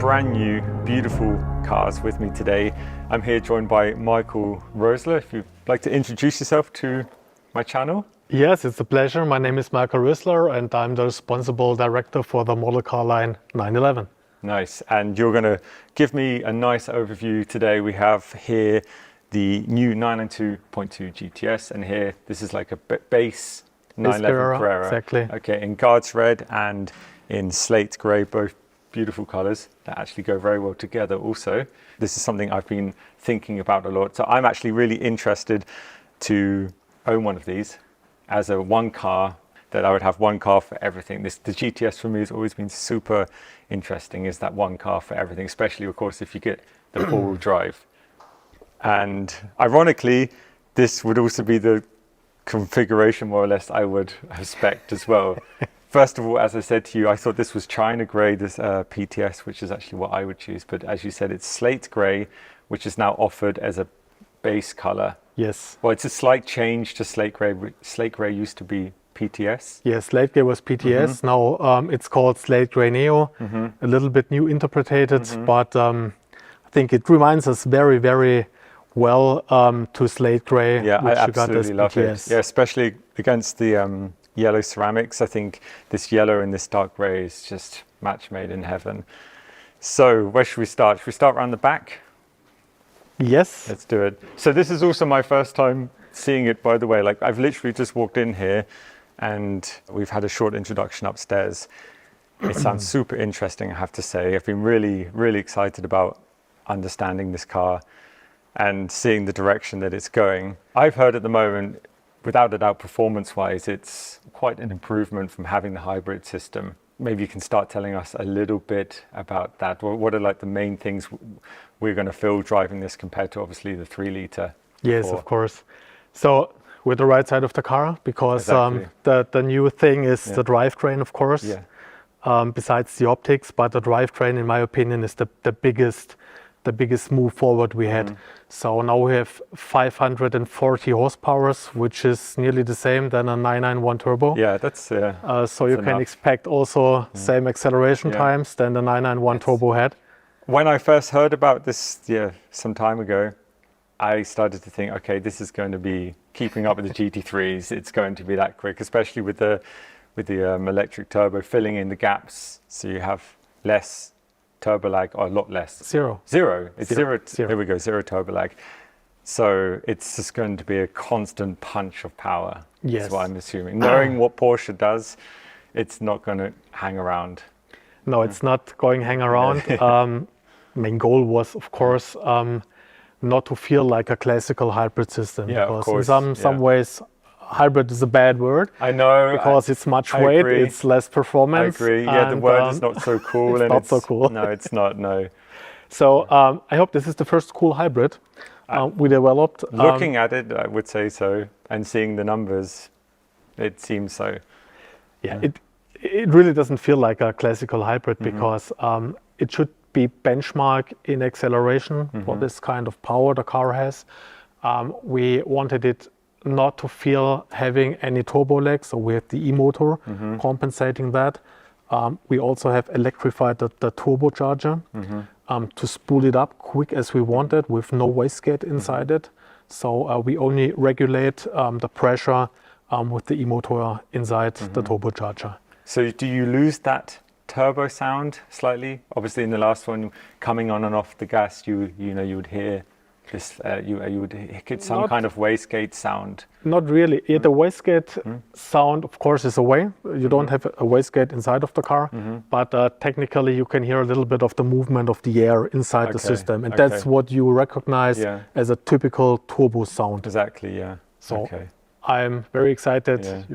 brand new, beautiful cars with me today. I'm here joined by Michael Rösler. If you'd like to introduce yourself to my channel. Yes, it's a pleasure. My name is Michael Rösler and I'm the responsible director for the model car line 911. Nice. And you're going to give me a nice overview today. We have here the new 992.2 GTS, and here this is like a base 911 Carrera. Exactly. Okay, in Guards Red and in Slate Grey, both beautiful colors that actually go very well together also. This is something I've been thinking about a lot. So I'm actually really interested to own one of these as a one car, that I would have one car for everything. The GTS for me has always been super interesting, is that one car for everything, especially of course if you get the four-wheel drive. And ironically, this would also be the configuration more or less I would expect as well. First of all, as I said to you, I thought this was China Grey, this PTS, which is actually what I would choose. But as you said, it's Slate Grey, which is now offered as a base color. Yes. Well, it's a slight change to Slate Grey. Slate Grey used to be PTS. Yes, Slate Grey was PTS. Now it's called Slate Grey Neo. A little bit new interpreted, but I think it reminds us very, very well to Slate Grey. Yeah, which I you got as absolutely love it. Yeah, especially against the yellow ceramics. I think this yellow and this dark grey is just match made in heaven. So where should we start? Should we start around the back? Yes. Let's do it. So this is also my first time seeing it, by the way. Like, I've literally just walked in here and we've had a short introduction upstairs. It sounds super interesting, I have to say. I've been really, really excited about understanding this car and seeing the direction that it's going. I've heard at the moment, without a doubt, performance-wise, it's quite an improvement from having the hybrid system. Maybe you can start telling us a little bit about that. What are like the main things we're going to feel driving this compared to obviously the 3-litre? Yes, of course. So we're the right side of the car, because exactly. the new thing is the drivetrain, of course, besides the optics. But the drivetrain, in my opinion, is the biggest move forward we had. So now we have 540 horsepower, which is nearly the same than a 991 Turbo. Yeah, that's so you can expect also same acceleration times than the 991 Turbo had. When I first heard about this some time ago, I started to think, okay, this is going to be keeping up with the GT3s. It's going to be that quick, especially with the electric turbo filling in the gaps, so you have less turbo lag, or a lot less. Zero. It's zero. Here we go, zero turbo lag. So it's just going to be a constant punch of power. Yes. That's what I'm assuming. Knowing what Porsche does, it's not going to hang around. No, it's not going hang around. Main goal was, of course, not to feel like a classical hybrid system. Yeah, because of course. In some ways, hybrid is a bad word. I know. Because it's much weight, agree. it's less performance. I agree. Yeah, the word is not so cool. It's not so cool. No, it's not, no. So I hope this is the first cool hybrid we developed. Looking at it, I would say so. And seeing the numbers, it seems so. Yeah, it really doesn't feel like a classical hybrid, because it should be benchmark in acceleration for this kind of power the car has. We wanted it not to feel having any turbo lag, so we have the e-motor compensating that. We also have electrified the turbocharger to spool it up quick as we wanted, with no wastegate inside it. So we only regulate the pressure with the e-motor inside the turbocharger. So do you lose that turbo sound slightly? Obviously in the last one, coming on and off the gas, you would hear this, you would get some kind of wastegate sound. Not really. The wastegate sound, of course, is away. You don't have a wastegate inside of the car, but technically you can hear a little bit of the movement of the air inside the system, and that's what you recognize as a typical turbo sound. Exactly, yeah. So I'm very excited.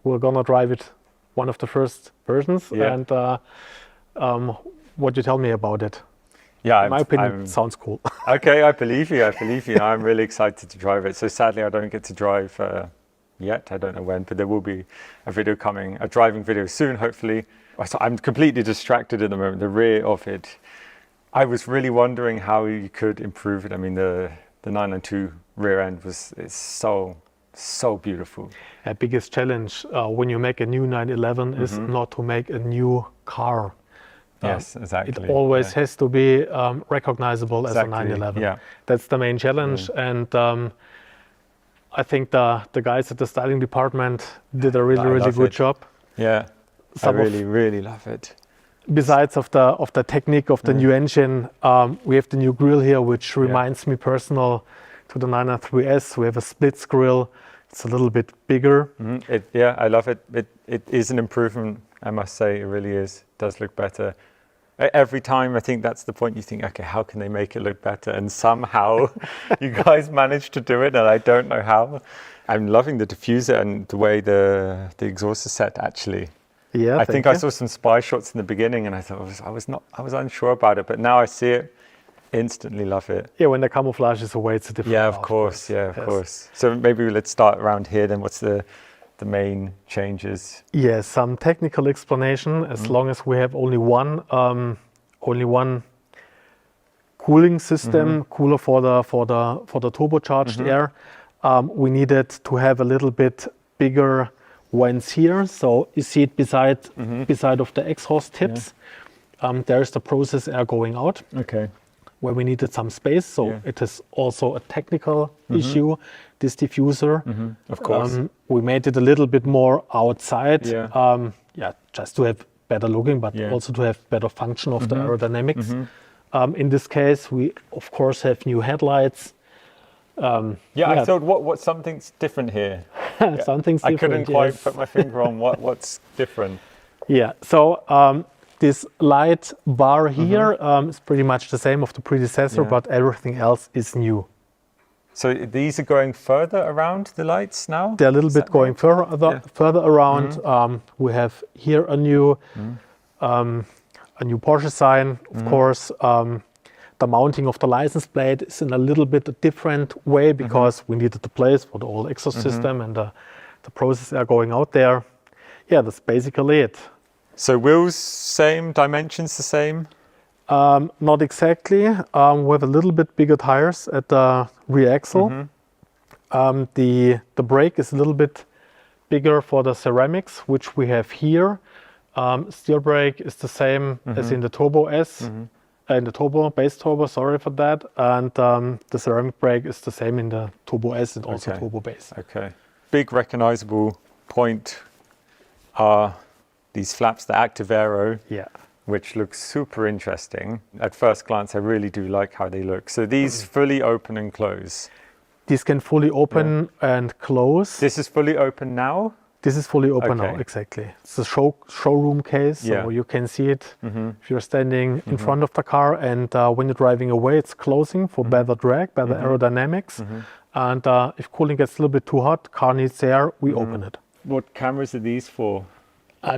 We're gonna drive it, one of the first versions, and what you tell me about it. Yeah, in my opinion, it sounds cool. Okay, I believe you. I'm really excited to drive it. So sadly, I don't get to drive yet. I don't know when, but there will be a video coming, a driving video soon, hopefully. So I'm completely distracted at the moment. The rear of it, I was really wondering how you could improve it. I mean, the 992 rear end is so beautiful. A biggest challenge when you make a new 911 is not to make a new car. Yes, exactly. It always has to be recognizable as a Exactly, 911. yeah. That's the main challenge. And I think the guys at the styling department did a really, I really love good it. job. Yeah, Some I of- really love it. Besides of the technique of the new engine, we have the new grille here, which reminds me personal to the 993S. We have a split grille. It's a little bit bigger. Yeah, I love it. It is an improvement, I must say. It really is. It does look better. Every time I think that's the point, you think, okay, how can they make it look better? And somehow you guys manage to do it, and I don't know how. I'm loving the diffuser and the way the exhaust is set, actually. Yeah, I think I saw some spy shots in the beginning, and I thought I was unsure about it, but now I see it, instantly love it. Yeah, when the camouflage is away, it's a different. Yeah, of course. Yeah, of course. So maybe let's start around here. Then, what's the main changes? Yes, some technical explanation. As long as we have only one cooling system, cooler for the turbocharged air, we needed to have a little bit bigger vents here. So you see it beside of the exhaust tips. There's the process air going out. Okay. Where we needed some space. So it is also a technical issue, this diffuser. Of course. We made it a little bit more outside. Yeah. Just to have better looking, but also to have better function of the aerodynamics. In this case, we of course have new headlights. I thought what something's different here. Something's different. I couldn't quite put my finger on what's different. Yeah. So this light bar here is pretty much the same of the predecessor, but everything else is new. So these are going further around the lights now? They're a little bit going further around. We have here a new Porsche sign, of course. The mounting of the license plate is in a little bit a different way because we needed the place for the old exhaust system and the process air going out there. Yeah, that's basically it. So wheels same, dimensions the same? Not exactly. We have a little bit bigger tires at the rear axle. The brake is a little bit bigger for the ceramics, which we have here. Steel brake is the same as in the Turbo S, in the Turbo, base Turbo, sorry for that. And the ceramic brake is the same in the Turbo S and also Turbo base. Okay. Big recognizable point are these flaps, the Active Aero. Yeah. Which looks super interesting. At first glance, I really do like how they look. So these fully open and close. These can fully open and close. This is fully open now? This is fully open now, exactly. It's a showroom case, so you can see it if you're standing in front of the car, and when you're driving away, it's closing for better drag, better aerodynamics. And if cooling gets a little bit too hot, car needs air, we open it. What cameras are these for?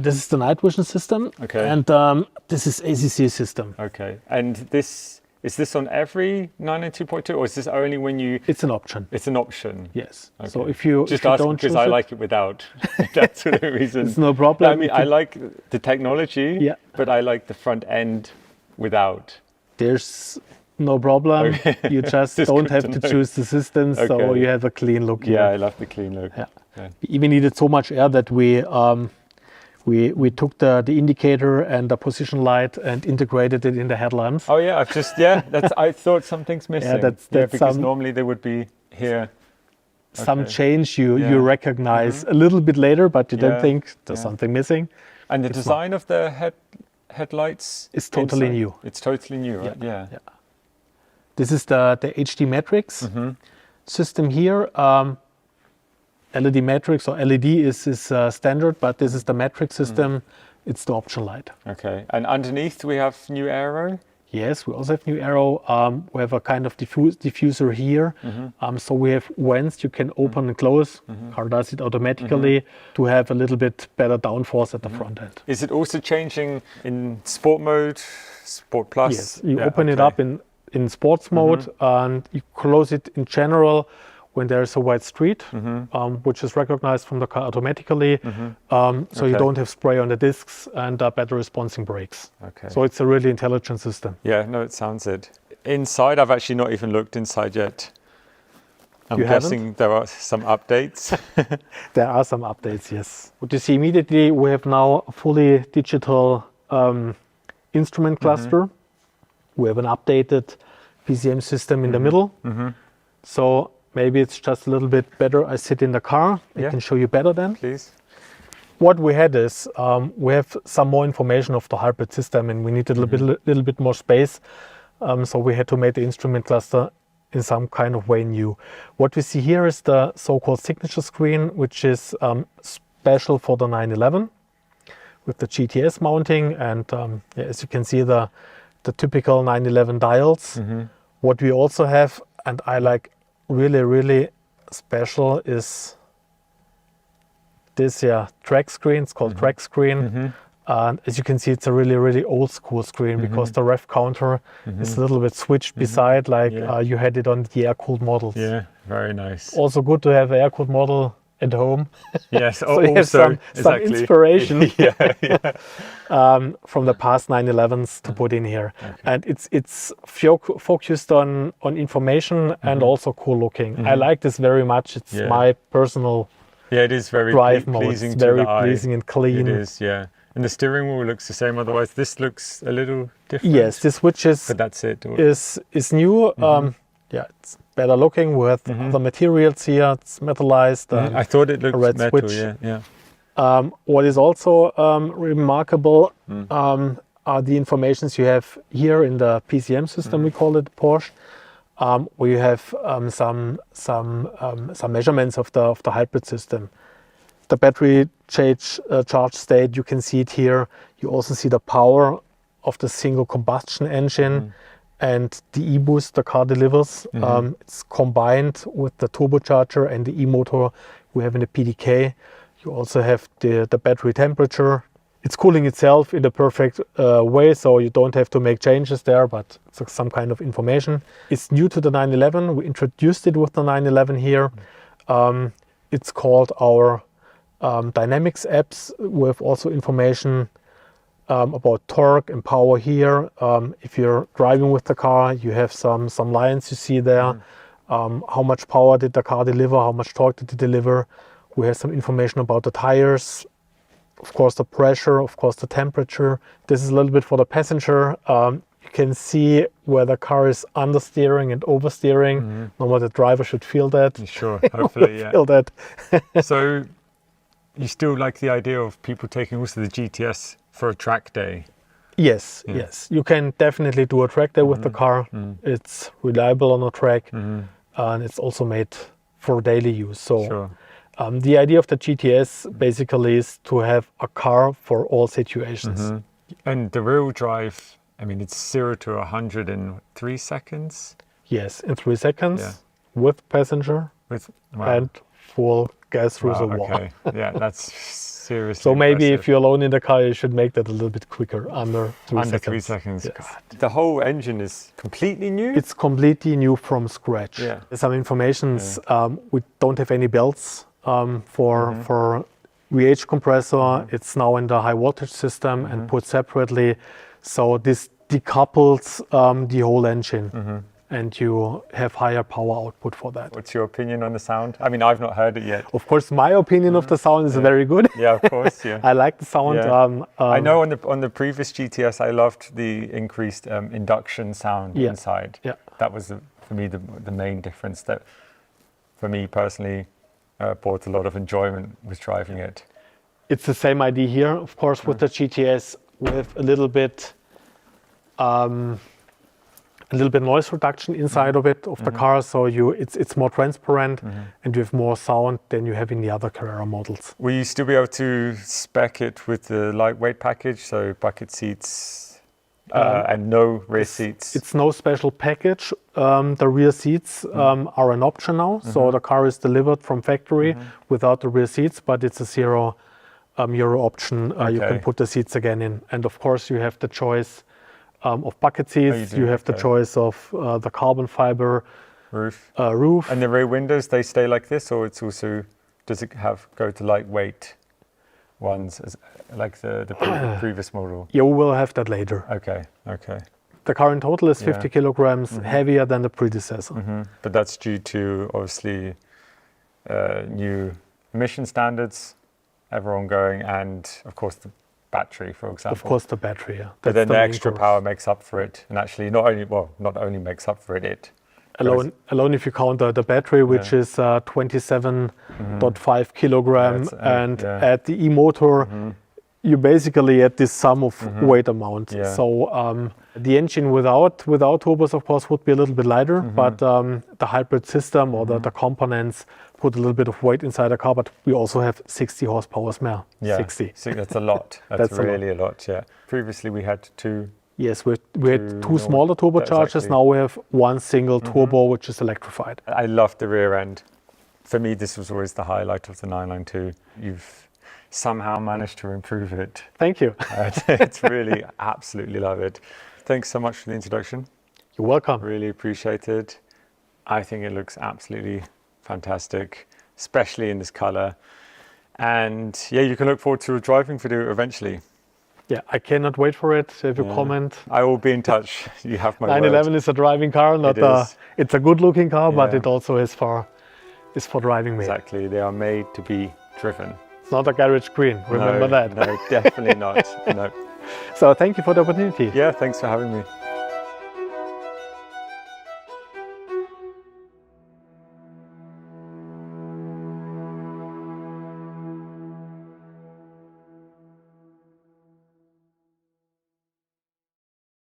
This is the night vision system, and this is ACC system. Okay, and is this on every 992.2, or is this only when you? It's an option. It's an option. Yes. Okay. So if you just if you ask don't because I like it without. That's the reason. It's no problem. I mean, I like the technology, but I like the front end without. There's no problem. Okay. You just don't have to choose the system, so you have a clean look here. Yeah, I love the clean look. Yeah. We even needed so much air that we took the indicator and the position light and integrated it in the headlamps. Oh yeah, I thought something's missing. That's because normally they would be here. Some change you recognize a little bit later, but you don't think there's something missing. And the design of the headlights is totally new. It's totally new, right? Yeah. This is the HD matrix system here. LED matrix or LED is standard, but this is the matrix system. It's the option light. Okay. And underneath we have new aero? Yes, we also have new aero. We have a kind of diffuser here. So we have vents you can open and close. Car does it automatically to have a little bit better downforce at the front end. Is it also changing in sport mode, Sport Plus? Yes, you open it up in sports mode and you close it in general when there's a wide street, which is recognized from the car automatically. So you don't have spray on the discs and better responding brakes. Okay. So it's a really intelligent system. Yeah, no, it sounds it. Inside, I've actually not even looked inside yet. I'm guessing there are some updates. There are some updates, yes. What you see immediately, we have now a fully digital instrument cluster. We have an updated PCM system in the middle. So maybe it's just a little bit better. I sit in the car. I can show you better then. Please. What we had is we have some more information of the hybrid system, and we needed a little bit more space. So we had to make the instrument cluster in some kind of way new. What we see here is the so-called signature screen, which is special for the 911 with the GTS mounting. And as you can see, the typical 911 dials. What we also have, and I like really special, is this track screen. It's called track screen. And as you can see, it's a really old school screen because the ref counter is a little bit switched beside, like you had it on the air-cooled models. Yeah, very nice. Also good to have an air-cooled model at home. Yes, So you have some inspiration from the past 911s to put in here. And it's focused on information and also cool looking. I like this very much. It's my personal it is very drive mode. pleasing It's to very the eye. pleasing and clean. It is, yeah. And the steering wheel looks the same. Otherwise, this looks a little different. Yes, this switch but that's it. is new. It's better looking with the materials here. It's metallized. I thought it looked red metal. switch. Yeah. What is also remarkable are the informations you have here in the PCM system. We call it Porsche. Where you have some measurements of the hybrid system. The battery charge state, you can see it here. You also see the power of the single combustion engine and the e-boost the car delivers. It's combined with the turbocharger and the e-motor we have in the PDK. You also have the battery temperature. It's cooling itself in a perfect way, so you don't have to make changes there, but it's some kind of information. It's new to the 911. We introduced it with the 911 here. It's called our Dynamics apps. We have also information about torque and power here. If you're driving with the car, you have some lines you see there. How much power did the car deliver? How much torque did it deliver? We have some information about the tires. Of course, the pressure, of course, the temperature. This is a little bit for the passenger. You can see where the car is understeering and oversteering. Normally the driver should feel that. Sure, hopefully, yeah. Feel that. So you still like the idea of people taking also the GTS for a track day? Yes, yes. You can definitely do a track day with the car. It's reliable on a track, and it's also made for daily use. So the idea of the GTS basically is to have a car for all situations. And the rear drive, I mean, it's 0 to 100 in 3 seconds? Yes, in 3 seconds with passenger and full gas reservoir. Okay, yeah, that's seriously So maybe impressive. if you're alone in the car, you should make that a little bit quicker, under 3 seconds. Under 3 seconds. Yes. God. The whole engine is completely new? It's completely new from scratch. Yeah. Some informations, we don't have any belts for VH compressor. It's now in the high voltage system and put separately. So this decouples the whole engine. And you have higher power output for that. What's your opinion on the sound? I mean, I've not heard it yet. Of course, my opinion of the sound is very good. Yeah, of course, yeah. I like the sound. Yeah. I know on the previous GTS, I loved the increased induction sound inside. Yeah. That was, for me, the main difference that, for me personally, brought a lot of enjoyment with driving it. It's the same idea here, of course, with the GTS, with a little bit noise reduction inside of it, of the car, so it's more transparent and you have more sound than you have in the other Carrera models. Will you still be able to spec it with the lightweight package, so bucket seats and no rear seats? It's no special package. The rear seats are an option now, so the car is delivered from factory without the rear seats, but it's a €0 option. You can put the seats again in, and of course you have the choice of bucket seats. You have the choice of the carbon fiber roof. And the rear windows, they stay like this, or it's also, does it go to lightweight ones, like the previous model? Yeah, we will have that later. Okay. The car in total is 50 kilograms heavier than the predecessor. But that's due to, obviously, new emission standards, ever ongoing, and of course the battery, for example. Of course, the battery. Yeah. But That's then the main extra course. power makes up for it, and actually not only makes up for it, it Alone if you count the battery, which is 27.5 kilogram, That's and yeah. add the e-motor, you basically add this sum of weight amount. Yeah. So the engine without turbos, of course, would be a little bit lighter, but the hybrid system or the components put a little bit of weight inside the car, but we also have 60 horsepower more. Yeah, 60. That's a lot. That's really a lot. Yeah. Previously we had two. Yes, we had two smaller turbochargers. Exactly. Now we have one single turbo, which is electrified. I love the rear end. For me, this was always the highlight of the 992. You've somehow managed to improve it. Thank you. It's really, absolutely love it. Thanks so much for the introduction. You're welcome. Really appreciate it. I think it looks absolutely fantastic, especially in this color. And yeah, you can look forward to a driving video eventually. Yeah, I cannot wait for it. If you comment, I will be in touch. You have my 911 word. is a driving car, not it's a good-looking car, but Yeah. it also is for driving made. Exactly, they are made to be driven. It's not a garage queen. Remember that. No, definitely not. No. So thank you for the opportunity. Yeah, thanks for having me.